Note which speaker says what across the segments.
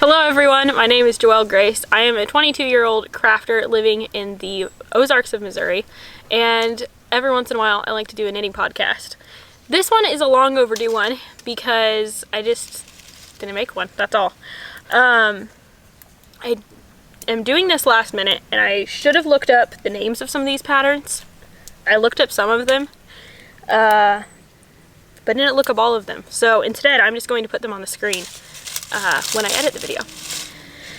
Speaker 1: Hello everyone, my name is Joelle Grace. I am a 22-year-old crafter living in the Ozarks of Missouri, and every once in a while I like to do a knitting podcast. This one is a long overdue one because I just didn't make one, that's all. I am doing this last minute and I should have looked up the names of some of these patterns. I looked up some of them, but didn't look up all of them. So instead I'm just going to put them on the screen when I edit the video.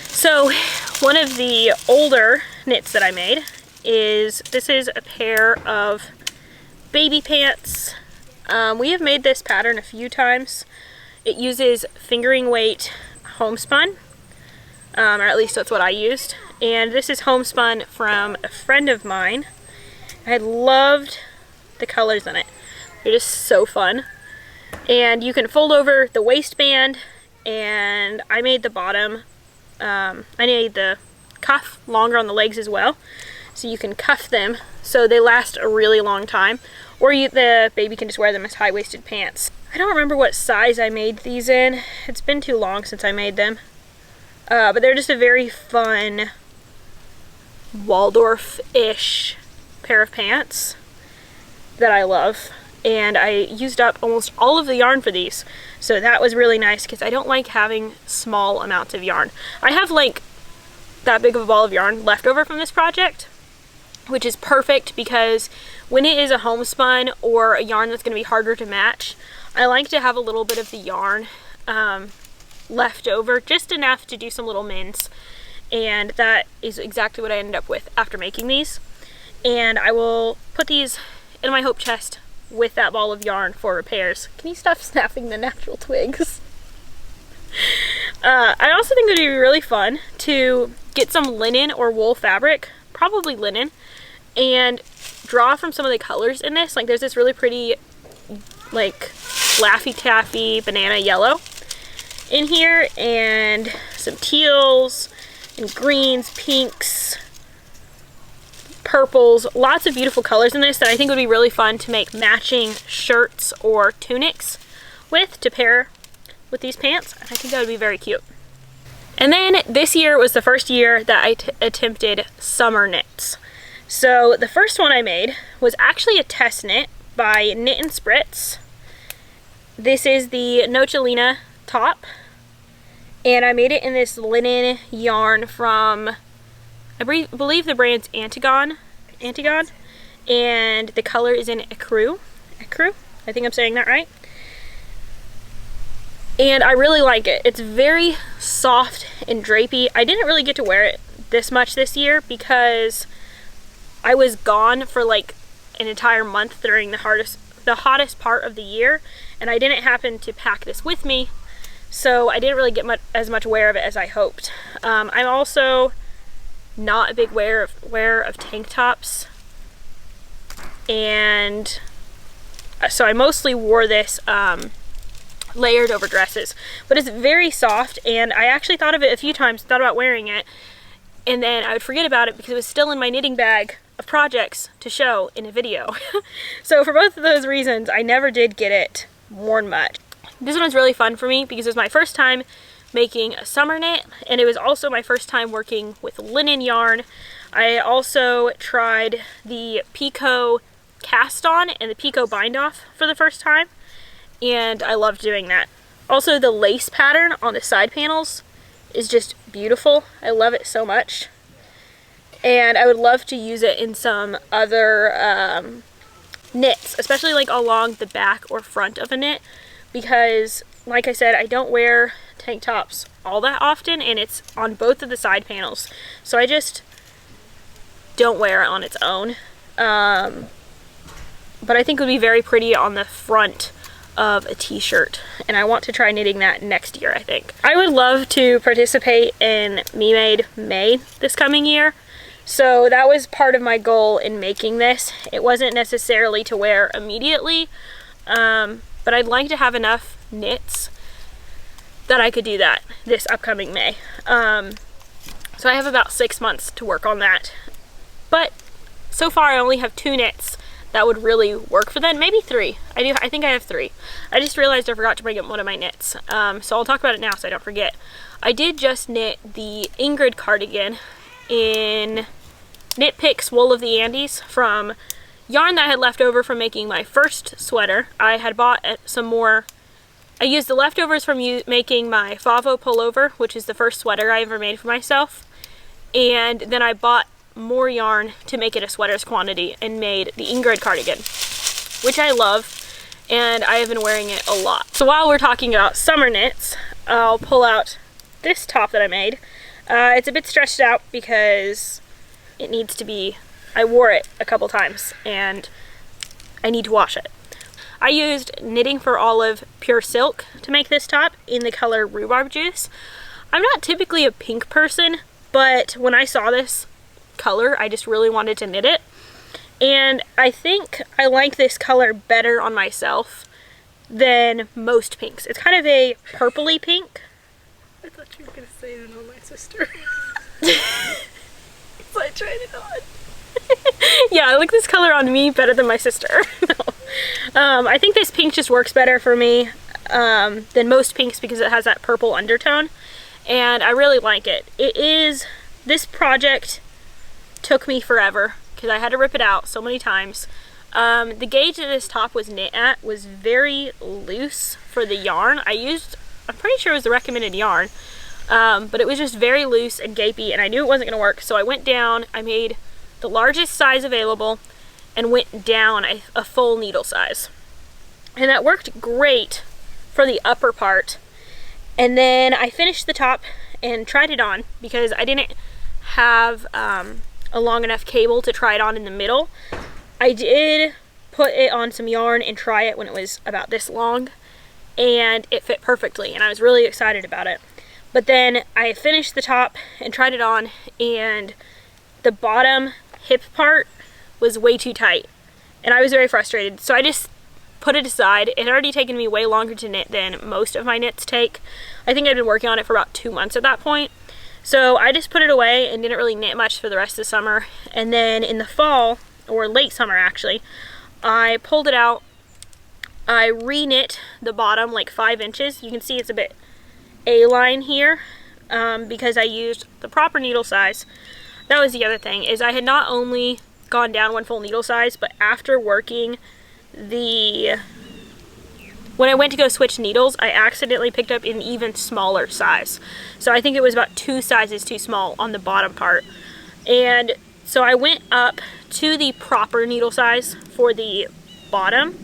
Speaker 1: So one of the older knits that I made is, this is a pair of baby pants. We have made this pattern a few times. It uses fingering weight homespun, or at least that's what I used. And this is homespun from a friend of mine. I loved the colors in it. They're just so fun. And you can fold over the waistband, and I made the bottom, I made the cuff longer on the legs as well, so you can cuff them so they last a really long time, or the baby can just wear them as high-waisted pants. I don't remember what size I made these in. It's been too long since I made them, but they're just a very fun Waldorf-ish pair of pants that I love. And I used up almost all of the yarn for these, so that was really nice because I don't like having small amounts of yarn. I have like that big of a ball of yarn left over from this project, which is perfect because when it is a homespun or a yarn that's going to be harder to match, I like to have a little bit of the yarn left over, just enough to do some little mins, and that is exactly what I ended up with after making these. And I will put these in my hope chest with that ball of yarn for repairs. Can you stop snapping the natural twigs? I also think it would be really fun to get some linen or wool fabric, probably linen, and draw from some of the colors in this. Like there's this really pretty like Laffy Taffy banana yellow in here, and some teals and greens, pinks, purples, lots of beautiful colors in this that I think would be really fun to make matching shirts or tunics with, to pair with these pants. I think that would be very cute. And then this year was the first year that I attempted summer knits. So the first one I made was actually a test knit by Knit and Spritz. This is the Nochelina top, and I made it in this linen yarn from, I believe the brand's Antigone, and the color is in Ecru, I think I'm saying that right. And I really like it. It's very soft and drapey. I didn't really get to wear it this much this year because I was gone for like an entire month during the hottest part of the year, and I didn't happen to pack this with me, so I didn't really get as much wear of it as I hoped. I'm also not a big wearer of tank tops, and so I mostly wore this layered over dresses, but it's very soft, and I actually thought of it a few times, thought about wearing it, and then I would forget about it because it was still in my knitting bag of projects to show in a video. So for both of those reasons, I never did get it worn much. This one was really fun for me because it was my first time making a summer knit, and it was also my first time working with linen yarn. I also tried the Picot cast on and the Picot bind off for the first time, and I loved doing that. Also, the lace pattern on the side panels is just beautiful. I love it so much, and I would love to use it in some other knits, especially like along the back or front of a knit, because like I said, I don't wear tank tops all that often, and it's on both of the side panels, so I just don't wear it on its own. But I think it would be very pretty on the front of a t-shirt, and I want to try knitting that next year, I think. I would love to participate in Me Made May this coming year, so that was part of my goal in making this. It wasn't necessarily to wear immediately, but I'd like to have enough knits that I could do that this upcoming May. So I have about 6 months to work on that. But so far I only have 2 knits that would really work for them. Maybe 3. I think I have 3. I just realized I forgot to bring up one of my knits. So I'll talk about it now so I don't forget. I did just knit the Ingrid cardigan in Knit Picks Wool of the Andes from yarn that I had left over from making my first sweater. I had bought some more. I used the leftovers from making my Favo pullover, which is the first sweater I ever made for myself. And then I bought more yarn to make it a sweater's quantity and made the Ingrid cardigan, which I love, and I have been wearing it a lot. So while we're talking about summer knits, I'll pull out this top that I made. It's a bit stretched out because it needs to be, I wore it a couple times and I need to wash it. I used Knitting for Olive Pure Silk to make this top in the color Rhubarb Juice. I'm not typically a pink person, but when I saw this color, I just really wanted to knit it. And I think I like this color better on myself than most pinks. It's kind of a purpley pink.
Speaker 2: I thought you were going to say it on my sister. So I tried it on.
Speaker 1: Yeah, I like this color on me better than my sister. I think this pink just works better for me than most pinks because it has that purple undertone, and I really like it. This project took me forever because I had to rip it out so many times. The gauge that this top was knit at was very loose for the yarn. I'm pretty sure it was the recommended yarn, but it was just very loose and gapey, and I knew it wasn't going to work, so I went down. I made the largest size available and went down a full needle size, and that worked great for the upper part. And then I finished the top and tried it on because I didn't have a long enough cable to try it on in the middle. I did put it on some yarn and try it when it was about this long, and it fit perfectly, and I was really excited about it. But then I finished the top and tried it on, and the bottom hip part was way too tight, and I was very frustrated. So I just put it aside. It had already taken me way longer to knit than most of my knits take. I think I'd been working on it for about 2 months at that point. So I just put it away and didn't really knit much for the rest of the summer. And then in the fall, or late summer actually, I pulled it out. I re-knit the bottom like 5 inches. You can see it's a bit A-line here because I used the proper needle size. That was the other thing, is I had not only gone down 1 full needle size, but after working when I went to go switch needles, I accidentally picked up an even smaller size. So I think it was about 2 sizes too small on the bottom part. And so I went up to the proper needle size for the bottom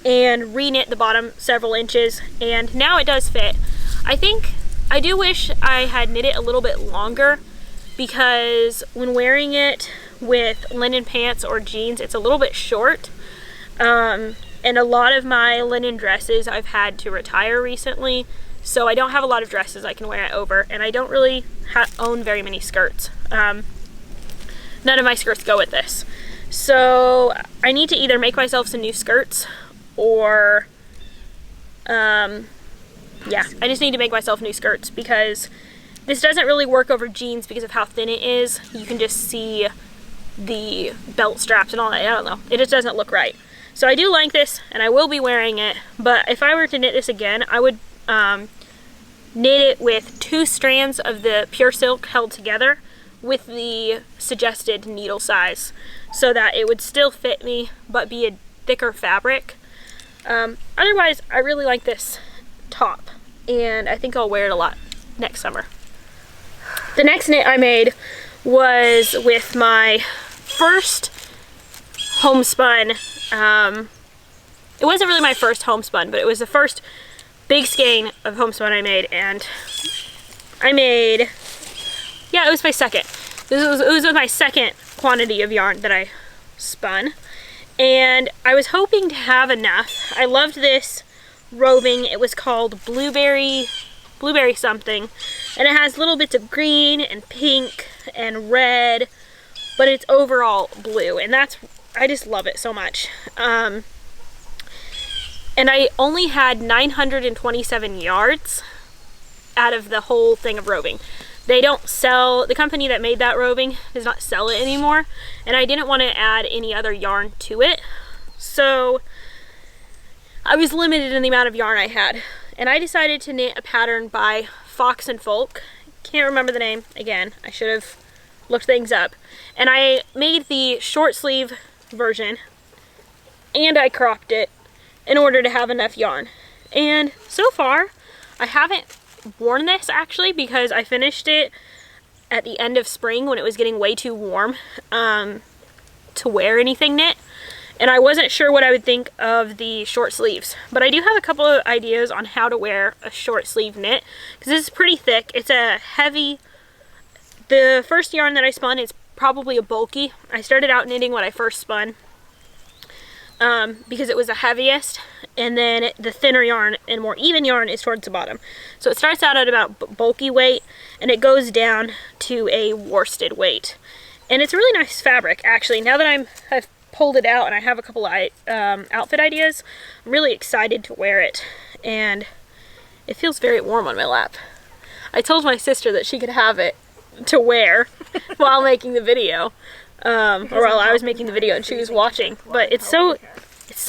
Speaker 1: and re-knit the bottom several inches, and now it does fit. I do wish I had knit it a little bit longer, because when wearing it with linen pants or jeans, it's a little bit short. And a lot of my linen dresses I've had to retire recently, so I don't have a lot of dresses I can wear it over, and I don't really own very many skirts. None of my skirts go with this. So I need to either make myself some new skirts or, yeah, I just need to make myself new skirts because this doesn't really work over jeans because of how thin it is. You can just see the belt straps and all that. I don't know. It just doesn't look right. So I do like this, and I will be wearing it, but if I were to knit this again, I would knit it with 2 strands of the pure silk held together with the suggested needle size so that it would still fit me but be a thicker fabric. Otherwise, I really like this top, and I think I'll wear it a lot next summer. The next knit I made was with my first homespun. It wasn't really my first homespun, but it was the first big skein of homespun I made, and yeah, it was my second. It was my second quantity of yarn that I spun, and I was hoping to have enough. I loved this roving. It was called blueberry something, and it has little bits of green and pink and red, but it's overall blue, and I just love it so much. And I only had 927 yards out of the whole thing of roving. they don't sell, the company that made that roving does not sell it anymore, and I didn't want to add any other yarn to it. So I was limited in the amount of yarn I had, and I decided to knit a pattern by Fox and Folk. Can't remember the name. Again, I should have looked things up. And I made the short sleeve version, and I cropped it in order to have enough yarn. And so far, I haven't worn this actually, because I finished it at the end of spring when it was getting way too warm to wear anything knit, and I wasn't sure what I would think of the short sleeves. But I do have a couple of ideas on how to wear a short sleeve knit, because this is pretty thick. It's a heavy, the first yarn that I spun is probably a bulky. I started out knitting what I first spun because it was the heaviest, and then the thinner yarn and more even yarn is towards the bottom. So it starts out at about bulky weight, and it goes down to a worsted weight. And it's a really nice fabric, actually. Now that I've pulled it out and I have a couple of outfit ideas, I'm really excited to wear it. And it feels very warm on my lap. I told my sister that she could have it to wear while making the video. Or while I was making the video and she was watching. But it's so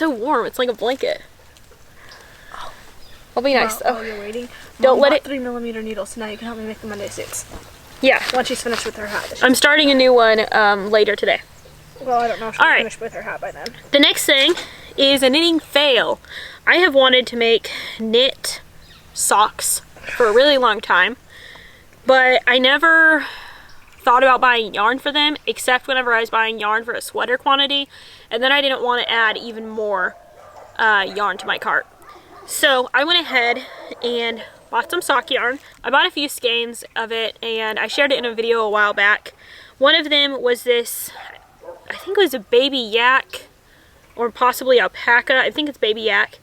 Speaker 1: warm. It's like a blanket. I'll be nice though.
Speaker 2: While you're waiting,
Speaker 1: Don't let it.
Speaker 2: 3mm needles, so now you can help me make the Monday suits.
Speaker 1: Yeah.
Speaker 2: Once she's finished with her hat.
Speaker 1: I'm starting a new one later today.
Speaker 2: Well, I don't know if she'll be finished with her hat by then.
Speaker 1: The next thing is a knitting fail. I have wanted to make knit socks for a really long time, but I never thought about buying yarn for them, except whenever I was buying yarn for a sweater quantity, and then I didn't want to add even more yarn to my cart. So I went ahead and bought some sock yarn. I bought a few skeins of it, and I shared it in a video a while back. One of them was this, I think it was a baby yak, or possibly alpaca, I think it's baby yak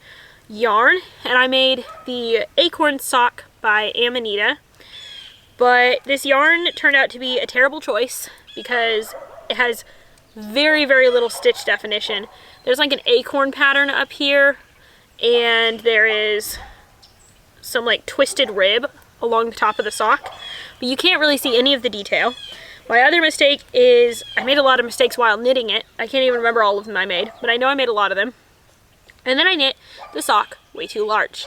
Speaker 1: yarn, and I made the acorn sock by Amanita. But this yarn turned out to be a terrible choice because it has very, very little stitch definition. There's like an acorn pattern up here, and there is some like twisted rib along the top of the sock, but you can't really see any of the detail. My other mistake is I made a lot of mistakes while knitting it. I can't even remember all of them I made, but I know I made a lot of them. And then I knit the sock way too large.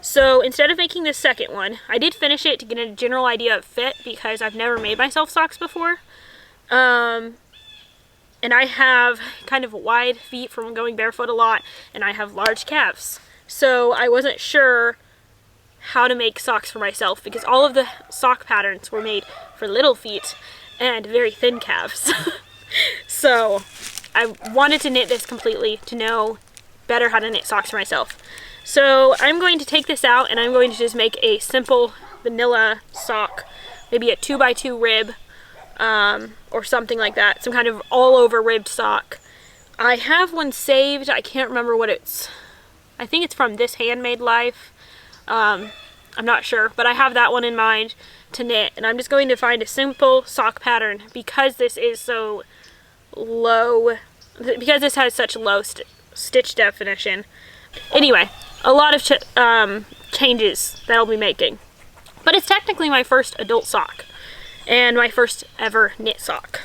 Speaker 1: So instead of making this second one, I did finish it to get a general idea of fit, because I've never made myself socks before. And I have kind of wide feet from going barefoot a lot, and I have large calves. So I wasn't sure how to make socks for myself, because all of the sock patterns were made for little feet and very thin calves. So I wanted to knit this completely to know better how to knit socks for myself. So I'm going to take this out, and I'm going to just make a simple vanilla sock, maybe a 2x2 rib, or something like that, some kind of all over ribbed sock. I have one saved. I can't remember what it's, I think it's from This Handmade Life. I'm not sure, but I have that one in mind to knit, and I'm just going to find a simple sock pattern, because this is so low, because this has such low stitch definition. Anyway, a lot of changes that I'll be making, but it's technically my first adult sock and my first ever knit sock.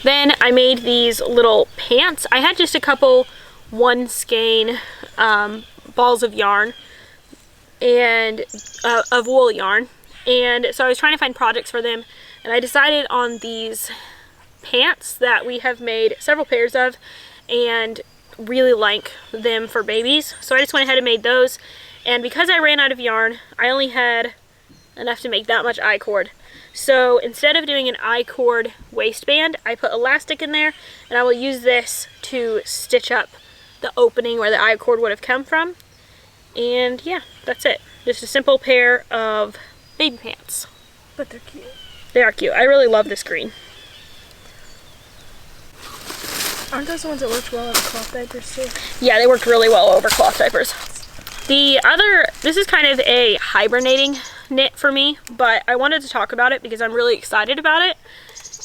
Speaker 1: Then I made these little pants. I had just a couple one skein balls of yarn and of wool yarn, and so I was trying to find projects for them, and I decided on these pants that we have made several pairs of and really like them for babies. So I just went ahead and made those, and because I ran out of yarn, I only had enough to make that much I-cord. So instead of doing an I-cord waistband, I put elastic in there, and I will use this to stitch up the opening where the I-cord would have come from. And yeah, that's it. Just a simple pair of baby pants.
Speaker 2: But they're cute.
Speaker 1: They are cute. I really love this green.
Speaker 2: Aren't those the ones that worked well over cloth diapers too?
Speaker 1: Yeah, they worked really well over cloth diapers. The other, this is kind of a hibernating knit for me, but I wanted to talk about it because I'm really excited about it.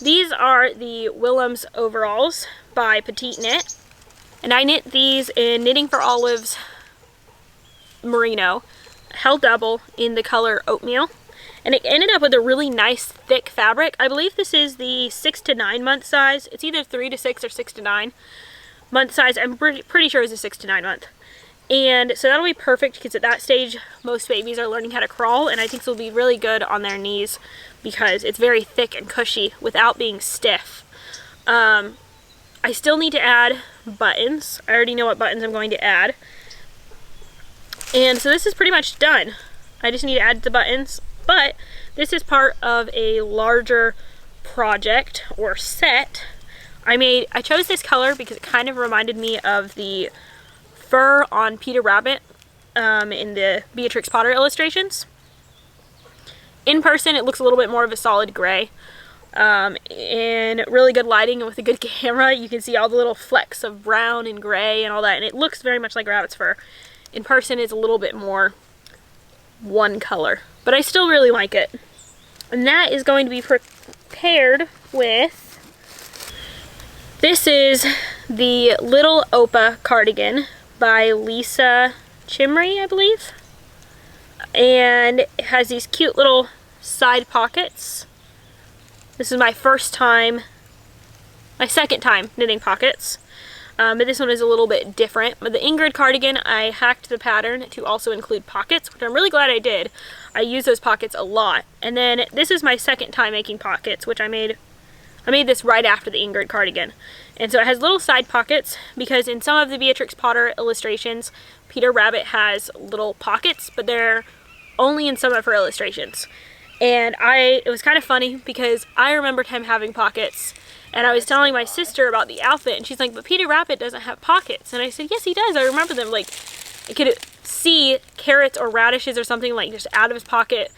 Speaker 1: These are the Willems overalls by Petite Knit, and I knit these in Knitting for Olives merino, held double in the color oatmeal, And it ended up with a really nice thick fabric. I believe this is the 6 to 9 month size. It's either 3 to 6 or 6 to 9 month size. I'm pretty sure it's a 6 to 9 month. And so that'll be perfect because at that stage, most babies are learning how to crawl, and I think this will be really good on their knees because it's very thick and cushy without being stiff. I still need to add buttons. I already know what buttons I'm going to add. And so this is pretty much done. I just need to add the buttons, but this is part of a larger project or set. I chose this color because it kind of reminded me of the fur on Peter Rabbit in the Beatrix Potter illustrations. In person, it looks a little bit more of a solid gray. And really good lighting and with a good camera, you can see all the little flecks of brown and gray and all that, and it looks very much like rabbit's fur. In person, it's a little bit more one color, but I still really like it. And that is going to be prepared with, this is the Little Opa cardigan by Lisa Chimry, I believe. And it has these cute little side pockets. This is my second time knitting pockets. But this one is a little bit different. But the Ingrid cardigan, I hacked the pattern to also include pockets, which I'm really glad I did. I use those pockets a lot. And then this is my second time making pockets, which I made this right after the Ingrid cardigan. And so it has little side pockets because in some of the Beatrix Potter illustrations, Peter Rabbit has little pockets, but they're only in some of her illustrations. And it was kind of funny because I remembered him having pockets, and I was telling my sister about the outfit, and she's like, but Peter Rabbit doesn't have pockets. And I said, yes, he does. I remember them. Like, I could see carrots or radishes or something like just out of his pocket,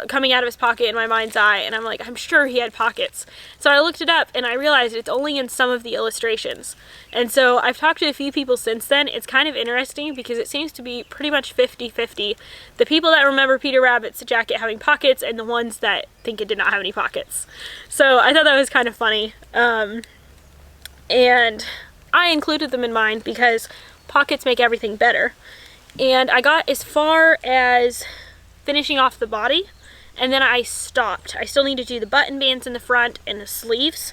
Speaker 1: coming out of his pocket in my mind's eye, and I'm like, I'm sure he had pockets. So I looked it up and I realized it's only in some of the illustrations. And so I've talked to a few people since then. It's kind of interesting because it seems to be pretty much 50-50. The people that remember Peter Rabbit's jacket having pockets and the ones that think it did not have any pockets. So I thought that was kind of funny. And I included them in mine because pockets make everything better. And I got as far as finishing off the body, and then I stopped. I still need to do the button bands in the front and the sleeves.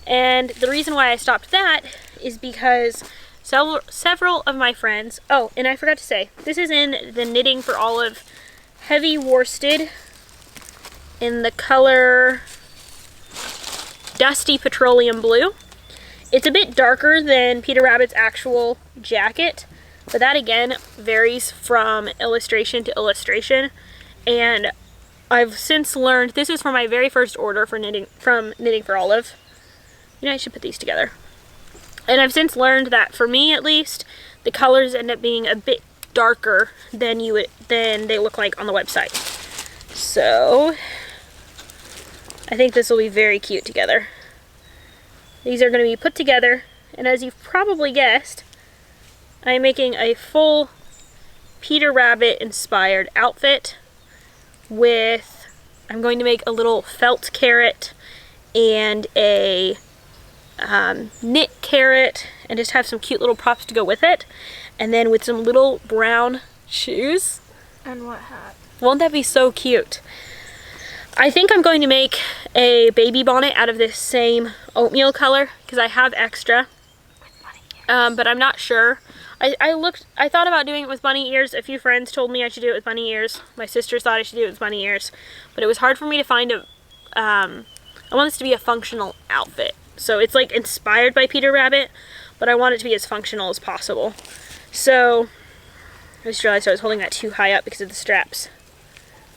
Speaker 1: And the reason why I stopped that is because several of my friends, oh, and I forgot to say, this is in the Knitting for Olive Heavy Worsted in the color Dusty Petroleum Blue. It's a bit darker than Peter Rabbit's actual jacket, but that again varies from illustration to illustration. And I've since learned, this is for my very first order for from Knitting for Olive. You know, I should put these together. And I've since learned that for me at least, the colors end up being a bit darker than they look like on the website. So I think this will be very cute together. These are going to be put together, and as you've probably guessed, I'm making a full Peter Rabbit inspired outfit with, I'm going to make a little felt carrot and a knit carrot and just have some cute little props to go with it, and then with some little brown shoes.
Speaker 2: And what hat?
Speaker 1: Won't that be so cute? I think I'm going to make a baby bonnet out of this same oatmeal color because I have extra, but I'm not sure. I thought about doing it with bunny ears. A few friends told me I should do it with bunny ears. My sisters thought I should do it with bunny ears, but it was hard for me to find I want this to be a functional outfit. So it's like inspired by Peter Rabbit, but I want it to be as functional as possible. So I just realized I was holding that too high up because of the straps.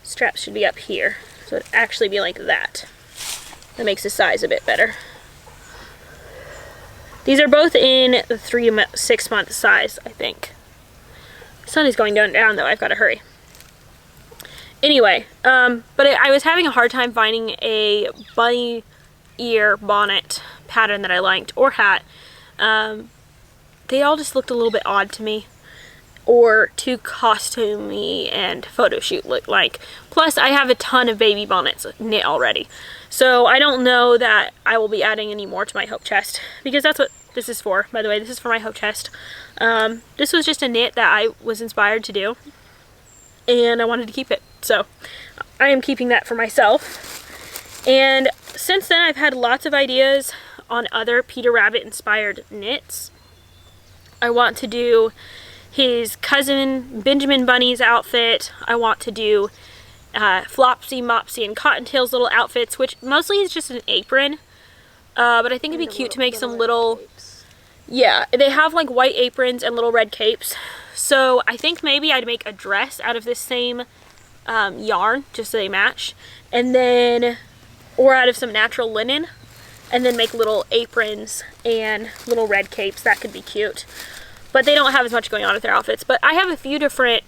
Speaker 1: Straps should be up here, so it'd actually be like that. That makes the size a bit better. These are both in the 3 to 6 month size, I think. The sun is going down though, I've got to hurry. Anyway, but I was having a hard time finding a bunny ear bonnet pattern that I liked, or hat. They all just looked a little bit odd to me, or too costumey and photo shoot look like. Plus, I have a ton of baby bonnets knit already. So I don't know that I will be adding any more to my hope chest, because that's what this is for. By the way, this is for my hope chest. This was just a knit that I was inspired to do, and I wanted to keep it. So I am keeping that for myself. And since then, I've had lots of ideas on other Peter Rabbit inspired knits. I want to do his cousin Benjamin Bunny's outfit. I want to do Flopsy, Mopsy, and Cottontail's little outfits, which mostly is just an apron. But I think it'd be cute to make some little capes. Yeah, they have like white aprons and little red capes. So I think maybe I'd make a dress out of this same yarn, just so they match. And then, or out of some natural linen. And then make little aprons and little red capes. That could be cute. But they don't have as much going on with their outfits. But I have a few different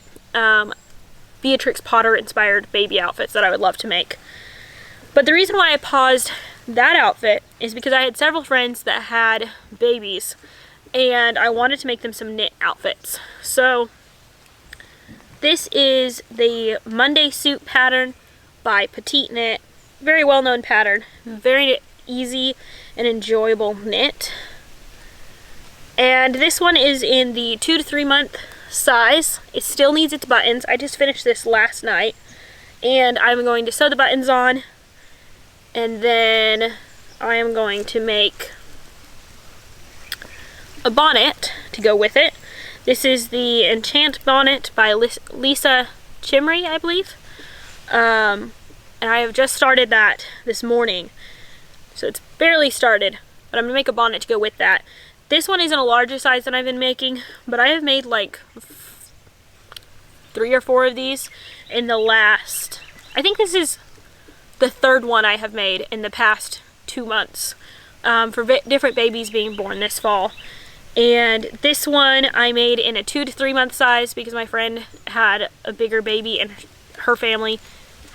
Speaker 1: Beatrix Potter inspired baby outfits that I would love to make. But the reason why I paused that outfit is because I had several friends that had babies and I wanted to make them some knit outfits. So this is the Monday Suit pattern by Petite Knit. Very well known pattern. Very easy and enjoyable knit. And this one is in the 2 to 3 month size. It still needs its buttons. I just finished this last night and I'm going to sew the buttons on, and then I am going to make a bonnet to go with it. This is the Enchant Bonnet by Lisa Chimry, I believe. And I have just started that this morning. So it's barely started, but I'm going to make a bonnet to go with that. This one isn't a larger size than I've been making, but I have made like 3 or 4 of these in the last, I think this is the 3rd one I have made in the past 2 months for different babies being born this fall. And this one I made in a 2 to 3 month size because my friend had a bigger baby and her family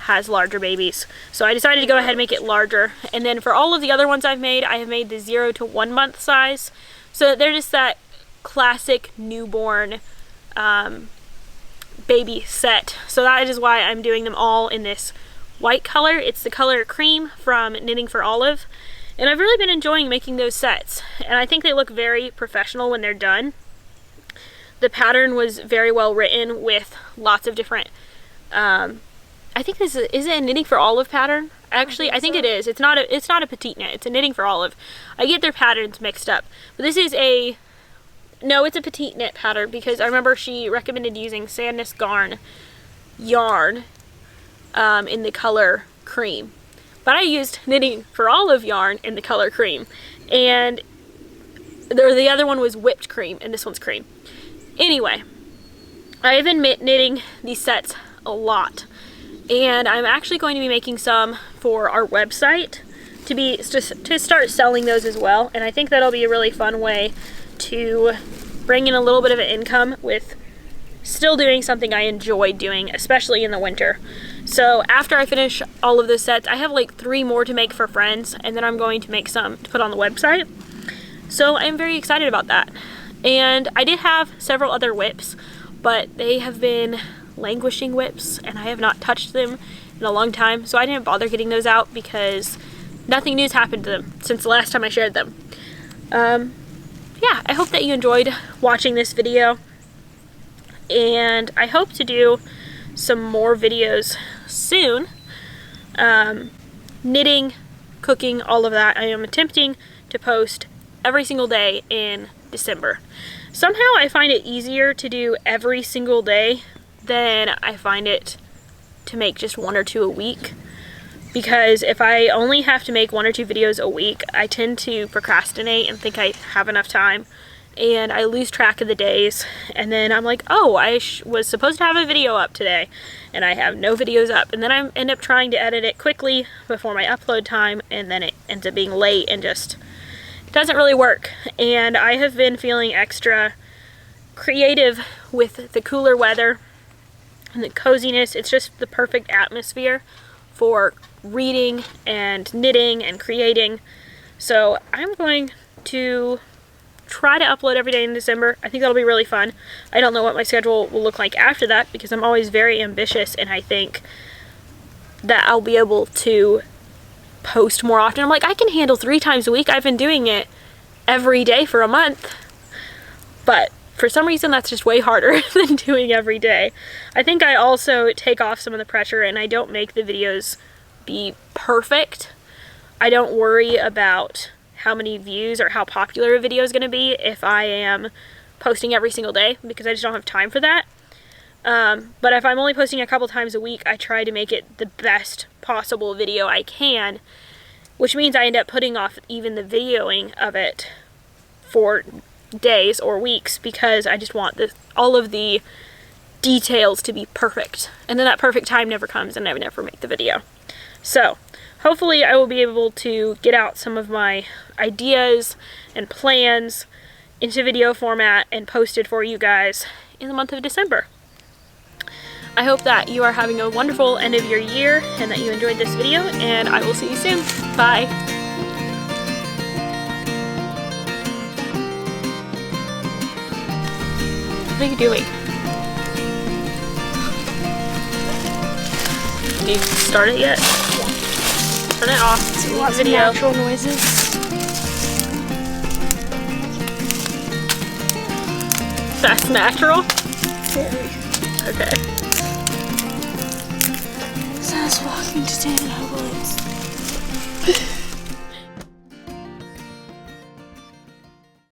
Speaker 1: has larger babies. So I decided to go ahead and make it larger. And then for all of the other ones I've made, I have made the 0 to 1 month size. So they're just that classic newborn baby set. So that is why I'm doing them all in this white color. It's the color Cream from Knitting for Olive. And I've really been enjoying making those sets. And I think they look very professional when they're done. The pattern was very well written with lots of different, I think this is it a Knitting for Olive pattern? Actually, I think it is. It's not a Petite Knit. It's a Knitting for Olive. I get their patterns mixed up. But this is no, it's a Petite Knit pattern because I remember she recommended using Sandness Garn yarn in the color Cream. But I used Knitting for Olive yarn in the color Cream. And the other one was Whipped Cream, and this one's Cream. Anyway, I have been knitting these sets a lot. And I'm actually going to be making some for our website to start selling those as well. And I think that'll be a really fun way to bring in a little bit of an income with still doing something I enjoy doing, especially in the winter. So after I finish all of the sets, I have like 3 more to make for friends, and then I'm going to make some to put on the website. So I'm very excited about that. And I did have several other WIPs, but they have been languishing WIPs and I have not touched them in a long time, so I didn't bother getting those out because nothing new's happened to them since the last time I shared them. Yeah, I hope that you enjoyed watching this video, and I hope to do some more videos soon. Knitting, cooking, all of that. I am attempting to post every single day in December. Somehow I find it easier to do every single day than I find it to make just 1 or 2 a week, because if I only have to make 1 or 2 videos a week, I tend to procrastinate and think I have enough time, and I lose track of the days, and then I'm like, oh, I was supposed to have a video up today and I have no videos up, and then I end up trying to edit it quickly before my upload time, and then it ends up being late and just doesn't really work. And I have been feeling extra creative with the cooler weather and the coziness. It's just the perfect atmosphere for reading and knitting and creating. So I'm going to try to upload every day in December. I think that'll be really fun. I don't know what my schedule will look like after that because I'm always very ambitious, and I think that I'll be able to post more often. I'm like, I can handle 3 times a week. I've been doing it every day for a month. But for some reason that's just way harder than doing every day. I think I also take off some of the pressure and I don't make the videos be perfect. I don't worry about how many views or how popular a video is going to be if I am posting every single day, because I just don't have time for that. But if I'm only posting a couple times a week, I try to make it the best possible video I can, which means I end up putting off even the videoing of it for days or weeks, because I just want all of the details to be perfect, and then that perfect time never comes and I would never make the video. So hopefully I will be able to get out some of my ideas and plans into video format and post it for you guys in the month of December. I hope that you are having a wonderful end of your year and that you enjoyed this video, and I will see you soon. Bye. What are you doing? Did you start it yet? Yeah. Turn it off.
Speaker 2: So lots of natural noises.
Speaker 1: That's natural?
Speaker 2: Very.
Speaker 1: Okay.
Speaker 2: So I was walking to David Howell's.